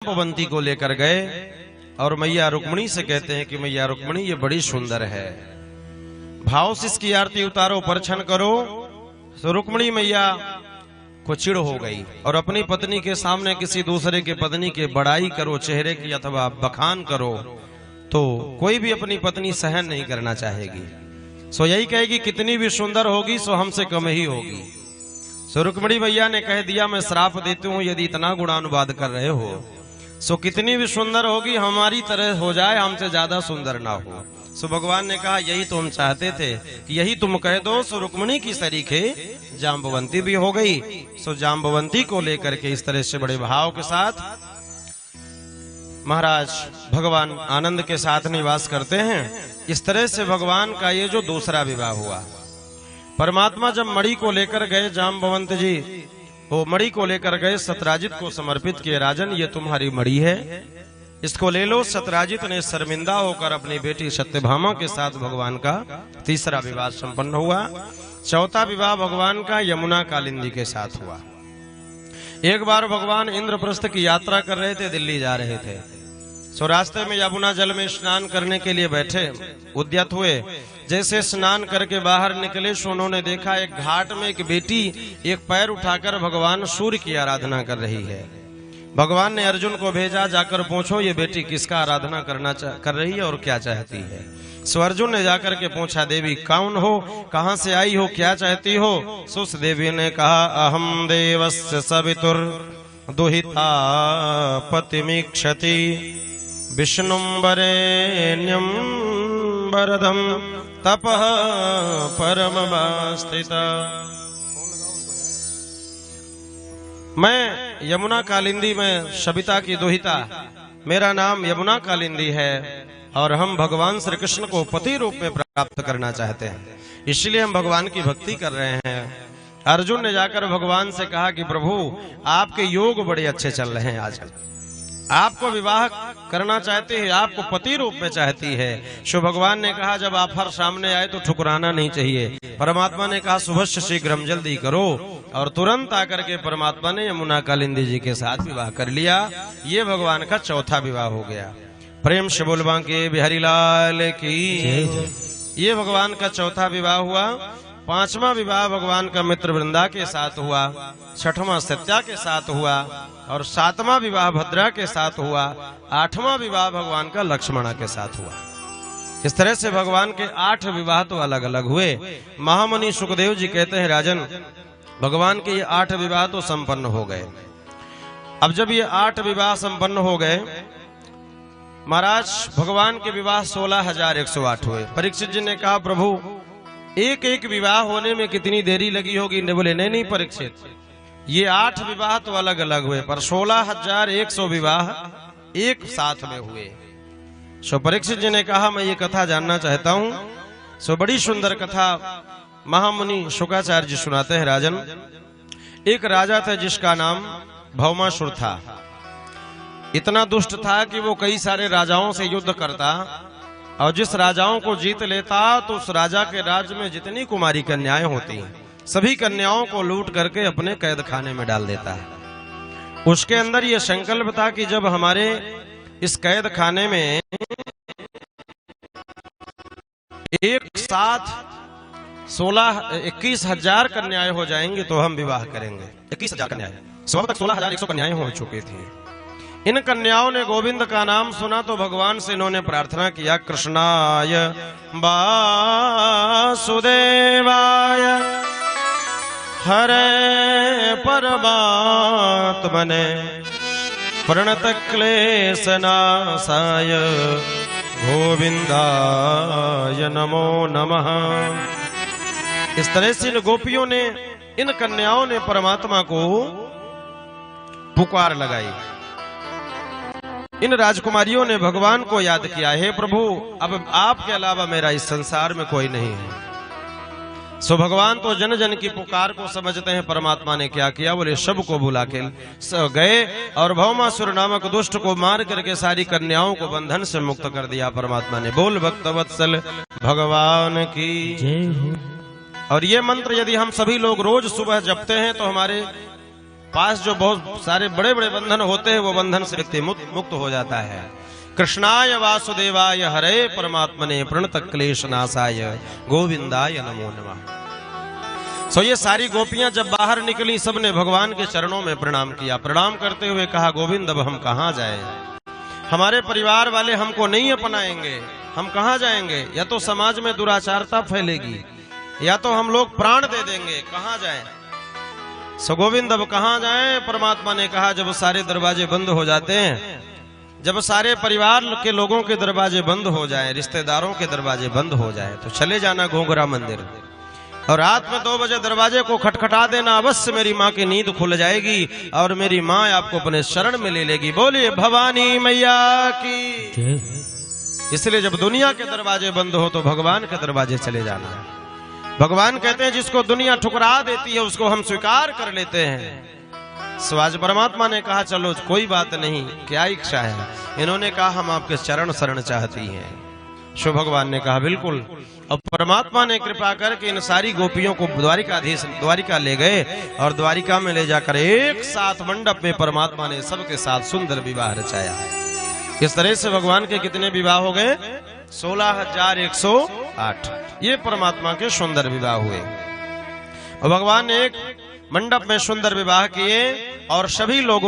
जाम्बवंती को लेकर गए और मैया रुक्मिणी से कहते हैं कि मैया रुक्मिणी ये बड़ी सुंदर है, भाव से इसकी आरती उतारो, परछन करो। तो रुक्मिणी मैया को चिढ़ हो गई और अपनी पत्नी के सामने किसी दूसरे के पत्नी के बड़ाई करो, चेहरे की अथवा बखान करो, तो कोई भी अपनी पत्नी सहन नहीं करना चाहेगी। सो यही कहेगी कितनी भी सुंदर होगी सो हमसे कम ही होगी। सो रुक्मिणी मैया ने कह दिया मैं श्राप देती हूँ, यदि इतना गुणानुवाद कर रहे हो सो कितनी भी सुंदर होगी हमारी तरह हो जाए, हमसे ज्यादा सुंदर ना हो। सो भगवान ने कहा यही तो हम चाहते थे कि यही तुम कह दो। सो रुक्मिणी की सरीखे जाम्बवंती भी हो गई। सो जाम्बवंती को लेकर के इस तरह से बड़े भाव के साथ महाराज भगवान आनंद के साथ निवास करते हैं। इस तरह से भगवान का ये जो दूसरा विवाह हुआ, परमात्मा जब मणि को लेकर गए, जाम्बवंत जी वो मणि को लेकर गए, सतराजित को समर्पित किए, राजन ये तुम्हारी मणि है, इसको ले लो। सतराजित ने शर्मिंदा होकर अपनी बेटी सत्यभामा के साथ भगवान का तीसरा विवाह संपन्न हुआ। चौथा विवाह भगवान का यमुना कालिंदी के साथ हुआ। एक बार भगवान इंद्रप्रस्थ की यात्रा कर रहे थे, दिल्ली जा रहे थे। सो रास्ते में यमुना जल में स्नान करने के लिए बैठे, उद्यत हुए। जैसे स्नान करके बाहर निकले सो उन्होंने देखा एक घाट में एक बेटी एक पैर उठाकर भगवान सूर्य की आराधना कर रही है। भगवान ने अर्जुन को भेजा, जाकर पूछो ये बेटी किसका आराधना कर रही है और क्या चाहती है। सो अर्जुन ने जाकर के पूछा देवी कौन हो, कहां से आई हो, क्या चाहती हो। सो उस देवी ने कहा अहम देवस्य सवितुर दुहिता पतिमीक्षति विष्णुं वरेण्यं वरदं तपः परममास्थिता। मैं यमुना कालिंदी में सविता की दुहिता, मेरा नाम यमुना कालिंदी है और हम भगवान श्री कृष्ण को पति रूप में प्राप्त करना चाहते हैं, इसलिए हम भगवान की भक्ति कर रहे हैं। अर्जुन ने जाकर भगवान से कहा कि प्रभु आपके योग बड़े अच्छे चल रहे हैं, आजकल आपको विवाह करना चाहते हैं, आपको पति रूप में चाहती है। सो भगवान ने कहा जब ऑफर सामने आए तो ठुकराना नहीं चाहिए। परमात्मा ने कहा सुभश्य शीघ्रम, जल्दी करो, और तुरंत आकर के परमात्मा ने यमुना कालिंदी जी के साथ विवाह कर लिया। ये भगवान का चौथा विवाह हो गया। प्रेम से बोलवा के बिहारी लाल की। ये भगवान का चौथा विवाह हुआ। पांचवा विवाह भगवान का मित्र वृंदा के साथ हुआ, छठवां सत्या के साथ हुआ और सातवां विवाह भद्रा के साथ हुआ, आठवां विवाह भगवान का लक्ष्मणा के साथ हुआ। इस तरह से भगवान के 8 विवाह तो अलग अलग हुए। महामुनि सुखदेव जी कहते हैं राजन भगवान के ये 8 विवाह तो संपन्न हो गए। अब जब ये 8 विवाह संपन्न हो गए, महाराज भगवान के विवाह 16,108 हुए। परीक्षित जी ने कहा प्रभु एक एक विवाह होने में कितनी देरी लगी होगी। ने बोले नहीं परीक्षित, ये 8 विवाह तो अलग अलग हुए पर 16,100 विवाह एक साथ में हुए। सो परीक्षित जी ने कहा मैं ये कथा जानना चाहता हूँ। सो बड़ी सुंदर कथा महामुनि शुकाचार्य जी सुनाते हैं राजन। एक राजा था जिसका नाम भौमासुर था। इतना दुष्ट था कि वो कई सारे राजाओं से युद्ध करता और जिस राजाओं को जीत लेता तो उस राजा के राज्य में जितनी कुमारी कन्याएं होती हैं सभी कन्याओं को लूट करके अपने कैद खाने में डाल देता है। उसके अंदर ये संकल्प था कि जब हमारे इस कैद खाने में एक साथ 21,000 कन्याएं हो जाएंगी तो हम विवाह करेंगे। 21,000 कन्याएं, सुबह तक 16,100 कन्याएं हो चुकी थी। इन कन्याओं ने गोविंद का नाम सुना तो भगवान से इन्होंने प्रार्थना किया कृष्णाय वासुदेवाय हरे परमात्मने प्रणत क्लेशनाशाय गोविंदाय नमो नमः। इस तरह से इन गोपियों ने, इन कन्याओं ने परमात्मा को पुकार लगाई। इन राजकुमारियों ने भगवान को याद किया, हे प्रभु अब आपके अलावा मेरा इस संसार में कोई नहीं है। सो भगवान तो जन जन की पुकार को समझते हैं। परमात्मा ने क्या किया, बोले सबको बुला के गए और भौमासुर नामक दुष्ट को मार करके सारी कन्याओं को बंधन से मुक्त कर दिया परमात्मा ने। बोल भक्तवत्सल भगवान की जय हो। और ये मंत्र यदि हम सभी लोग रोज सुबह जपते हैं तो हमारे पास जो बहुत सारे बड़े बड़े बंधन होते हैं वो बंधन से व्यक्ति मुक्त हो जाता है। कृष्णाय वासुदेवाय हरे परमात्मने प्रणत क्लेश नाशाय गोविंदाय नमो नमः। सो ये सारी गोपियां जब बाहर निकली, सबने भगवान के चरणों में प्रणाम किया। प्रणाम करते हुए कहा, गोविंद अब हम कहाँ जाएं? हमारे परिवार वाले हमको नहीं अपनाएंगे, हम कहाँ जाएंगे? या तो समाज में दुराचारता फैलेगी, या तो हम लोग प्राण दे देंगे, कहाँ जाएं? सो गोविंद अब कहाँ जाएं? परमात्मा ने कहा, जब सारे दरवाजे बंद हो जाते हैं, जब सारे परिवार के लोगों के दरवाजे बंद हो जाएं, रिश्तेदारों के दरवाजे बंद हो जाएं, तो चले जाना घोंघरा मंदिर और रात में 2 बजे दरवाजे को खटखटा देना। अवश्य मेरी माँ की नींद खुल जाएगी और मेरी माँ आपको अपने शरण में ले लेगी। बोलिए भवानी मैया की। इसलिए जब दुनिया के दरवाजे बंद हो तो भगवान के दरवाजे चले जाना। भगवान कहते हैं जिसको दुनिया ठुकरा देती है उसको हम स्वीकार कर लेते हैं। सो आज परमात्मा ने कहा, चलो कोई बात नहीं, क्या इच्छा है? इन्होंने कहा, हम आपके चरण शरण चाहती हैं। शिव भगवान ने कहा, बिल्कुल। और परमात्मा ने कृपा करके इन सारी गोपियों को द्वारिका ले गए और द्वारिका में ले जाकर एक साथ मंडप में परमात्मा ने सबके साथ सुंदर विवाह रचाया है। इस तरह से भगवान के कितने विवाह हो गए? 16,108। ये परमात्मा के सुंदर विवाह हुए और भगवान ने एक मंडप में सुंदर विवाह किए और सभी लोगों